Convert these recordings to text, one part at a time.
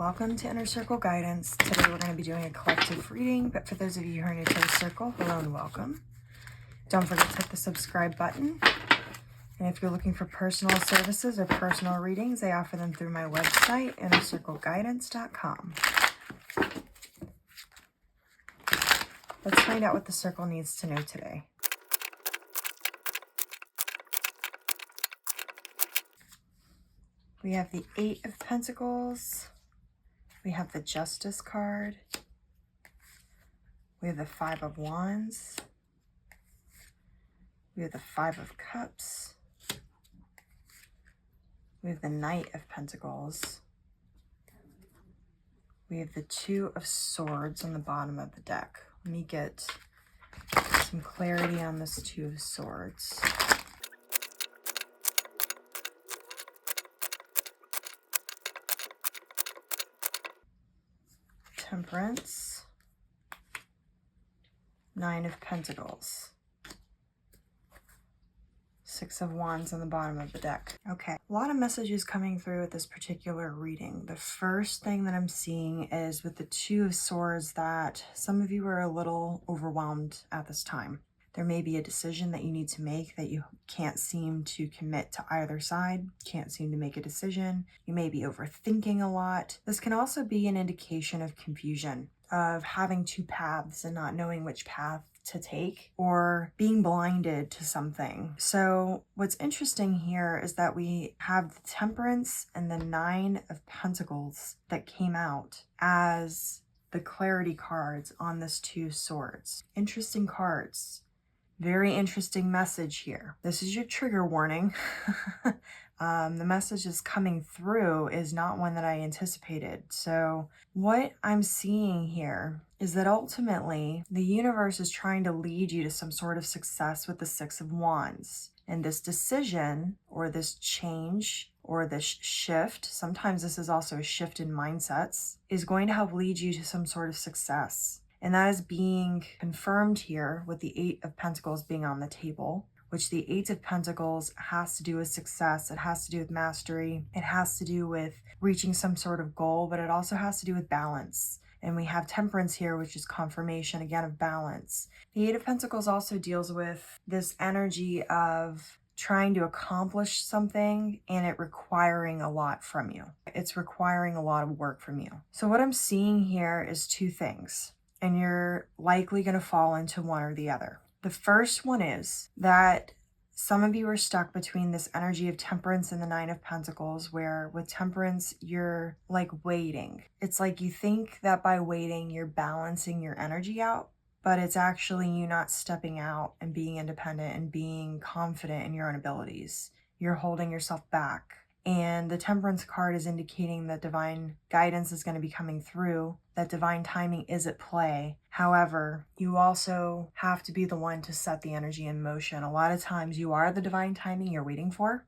Welcome to Inner Circle Guidance. Today we're going to be doing a collective reading, but for those of you who are new to the circle, hello and welcome. Don't forget to hit the subscribe button. And if you're looking for personal services or personal readings, I offer them through my website, innercircleguidance.com. Let's find out what the circle needs to know today. We have the Eight of Pentacles. We have the Justice card. We have the Five of Wands. We have the Five of Cups. We have the Knight of Pentacles. We have the Two of Swords on the bottom of the deck. Let me get some clarity on this Two of Swords. Temperance. Nine of Pentacles. Six of Wands on the bottom of the deck. Okay, a lot of messages coming through with this particular reading. The first thing that I'm seeing is with the Two of Swords that some of you are a little overwhelmed at this time. There may be a decision that you need to make that you can't seem to commit to either side, can't seem to make a decision. You may be overthinking a lot. This can also be an indication of confusion, of having two paths and not knowing which path to take, or being blinded to something. So what's interesting here is that we have the Temperance and the Nine of Pentacles that came out as the clarity cards on this Two of Swords. Interesting cards. Very interesting message here. This is your trigger warning. The message that's coming through is not one that I anticipated. So what I'm seeing here is that ultimately the universe is trying to lead you to some sort of success with the Six of Wands. And this decision or this change or this shift, sometimes this is also a shift in mindsets, is going to help lead you to some sort of success. And that is being confirmed here with the Eight of Pentacles being on the table, which the Eight of Pentacles has to do with success. It has to do with mastery. It has to do with reaching some sort of goal, but it also has to do with balance. And we have Temperance here, which is confirmation, again, of balance. The Eight of Pentacles also deals with this energy of trying to accomplish something and it requiring a lot from you. It's requiring a lot of work from you. So what I'm seeing here is two things, and you're likely going to fall into one or the other. The first one is that some of you are stuck between this energy of Temperance and the Nine of Pentacles, where with Temperance, you're like waiting. It's like you think that by waiting, you're balancing your energy out, but it's actually you not stepping out and being independent and being confident in your own abilities. You're holding yourself back. And the Temperance card is indicating that divine guidance is going to be coming through, that divine timing is at play. However, you also have to be the one to set the energy in motion. A lot of times you are the divine timing you're waiting for.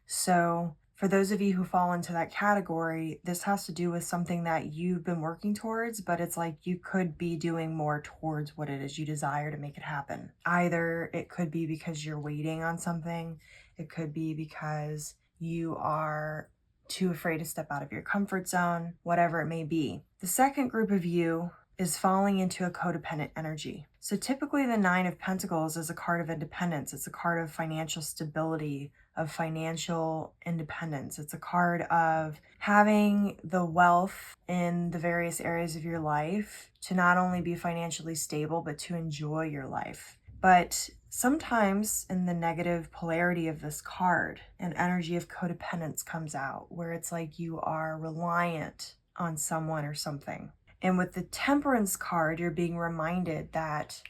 So for those of you who fall into that category, this has to do with something that you've been working towards, but it's like you could be doing more towards what it is you desire to make it happen. Either it could be because you're waiting on something. It could be because you are too afraid to step out of your comfort zone, whatever it may be. The second group of you is falling into a codependent energy. So typically the Nine of Pentacles is a card of independence. It's a card of financial stability, of financial independence. It's a card of having the wealth in the various areas of your life to not only be financially stable, but to enjoy your life. But sometimes in the negative polarity of this card, an energy of codependence comes out where it's like you are reliant on someone or something. And with the Temperance card, you're being reminded that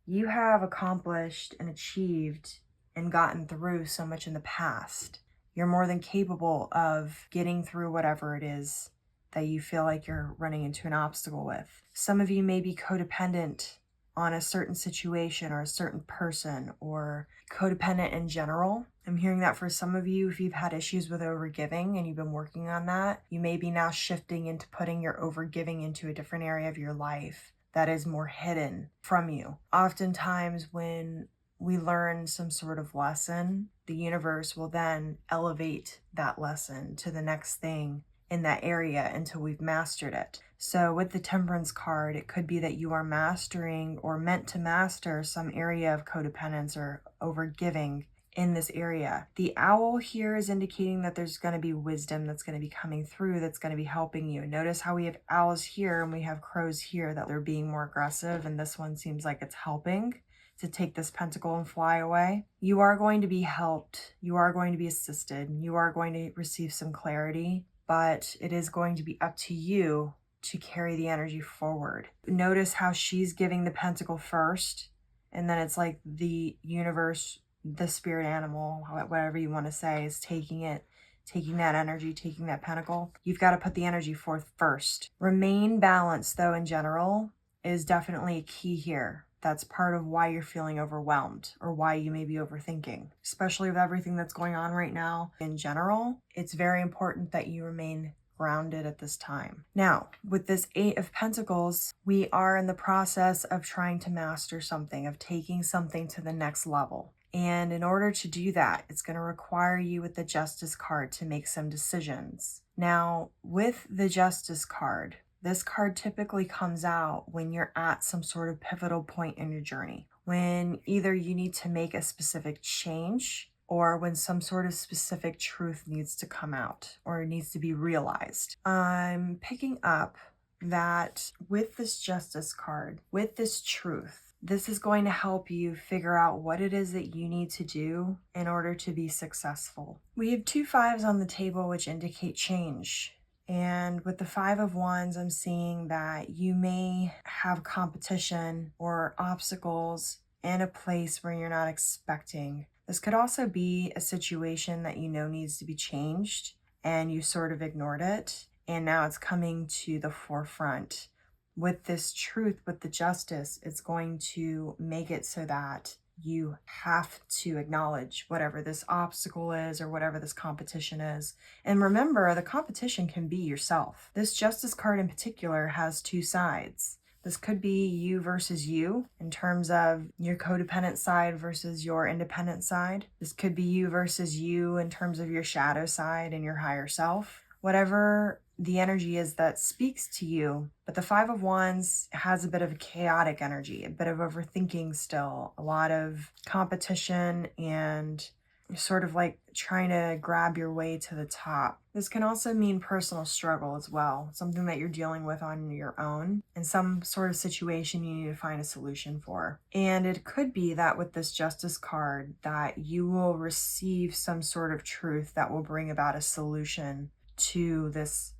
you have accomplished and achieved and gotten through so much in the past. You're more than capable of getting through whatever it is that you feel like you're running into an obstacle with. Some of you may be codependent on a certain situation or a certain person, or codependent in general. I'm hearing that for some of you, if you've had issues with overgiving and you've been working on that, you may be now shifting into putting your overgiving into a different area of your life that is more hidden from you. Oftentimes when we learn some sort of lesson, the universe will then elevate that lesson to the next thing in that area until we've mastered it. So with the Temperance card, it could be that you are mastering or meant to master some area of codependence or overgiving in this area. The owl here is indicating that there's going to be wisdom that's going to be coming through, that's going to be helping you. Notice how we have owls here and we have crows here, that they're being more aggressive, and this one seems like it's helping to take this pentacle and fly away. You are going to be helped. You are going to be assisted. You are going to receive some clarity, but it is going to be up to you to carry the energy forward. Notice how she's giving the pentacle first, and then it's like the universe, the spirit animal, whatever you want to say, is taking it, taking that energy, taking that pentacle. You've got to put the energy forth first. Remain balanced, though, in general, is definitely a key here. That's part of why you're feeling overwhelmed or why you may be overthinking, especially with everything that's going on right now. In general, it's very important that you remain grounded at this time. Now, with this Eight of Pentacles, we are in the process of trying to master something, of taking something to the next level. And in order to do that, it's going to require you with the Justice card to make some decisions. Now, with the Justice card, this card typically comes out when you're at some sort of pivotal point in your journey, when either you need to make a specific change or when some sort of specific truth needs to come out or needs to be realized. I'm picking up that with this Justice card, with this truth, this is going to help you figure out what it is that you need to do in order to be successful. We have 2 5s on the table, which indicate change. And with the 5 of Wands, I'm seeing that you may have competition or obstacles in a place where you're not expecting. This could also be a situation that you know needs to be changed and you sort of ignored it, and now it's coming to the forefront. With this truth, with the Justice, it's going to make it so that you have to acknowledge whatever this obstacle is or whatever this competition is. And remember, the competition can be yourself. This Justice card in particular has 2 sides. This could be you versus you in terms of your codependent side versus your independent side. This could be you versus you in terms of your shadow side and your higher self. Whatever the energy is that speaks to you. But the 5 of Wands has a bit of a chaotic energy, a bit of overthinking still, a lot of competition and sort of like trying to grab your way to the top. This can also mean personal struggle as well, something that you're dealing with on your own and some sort of situation you need to find a solution for. And it could be that with this Justice card that you will receive some sort of truth that will bring about a solution to this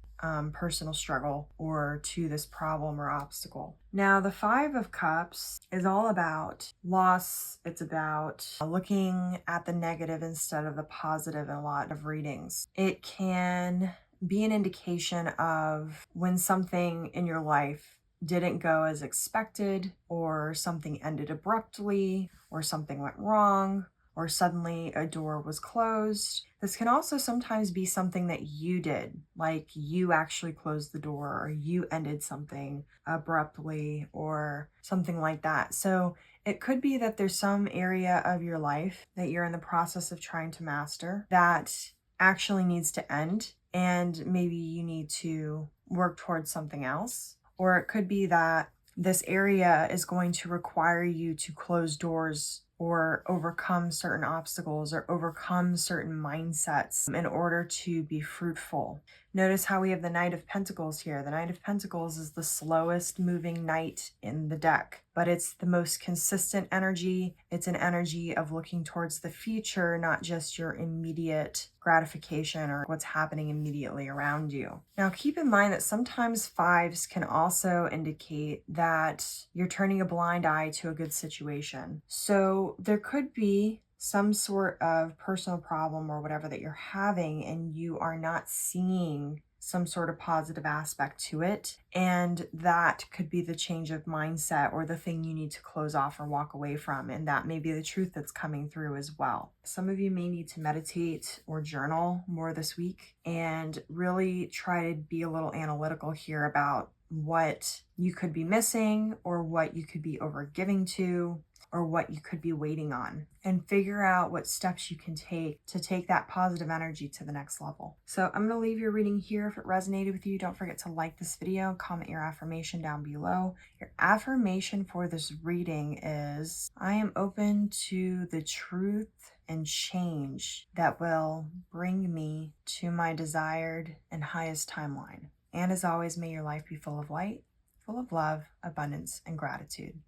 personal struggle or to this problem or obstacle. Now, the 5 of Cups is all about loss. It's about looking at the negative instead of the positive in a lot of readings. It can be an indication of when something in your life didn't go as expected, or something ended abruptly, or something went wrong, or suddenly a door was closed. This can also sometimes be something that you did, like you actually closed the door or you ended something abruptly or something like that. So it could be that there's some area of your life that you're in the process of trying to master that actually needs to end, and maybe you need to work towards something else. Or it could be that this area is going to require you to close doors or overcome certain obstacles or overcome certain mindsets in order to be fruitful. Notice how we have the Knight of Pentacles here. The Knight of Pentacles is the slowest moving knight in the deck, but it's the most consistent energy. It's an energy of looking towards the future, not just your immediate gratification or what's happening immediately around you. Now, keep in mind that sometimes 5s can also indicate that you're turning a blind eye to a good situation. So there could be some sort of personal problem or whatever that you're having, and you are not seeing some sort of positive aspect to it. And that could be the change of mindset or the thing you need to close off or walk away from. And that may be the truth that's coming through as well. Some of you may need to meditate or journal more this week and really try to be a little analytical here about what you could be missing or what you could be overgiving to, or what you could be waiting on, and figure out what steps you can take to take that positive energy to the next level. So I'm going to leave your reading here if it resonated with you, don't forget to like this video, comment your affirmation down below. Your affirmation for this reading is, I am open to the truth and change that will bring me to my desired and highest timeline. And as always, may your life be full of light, full of love, abundance, and gratitude.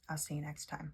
I'll see you next time.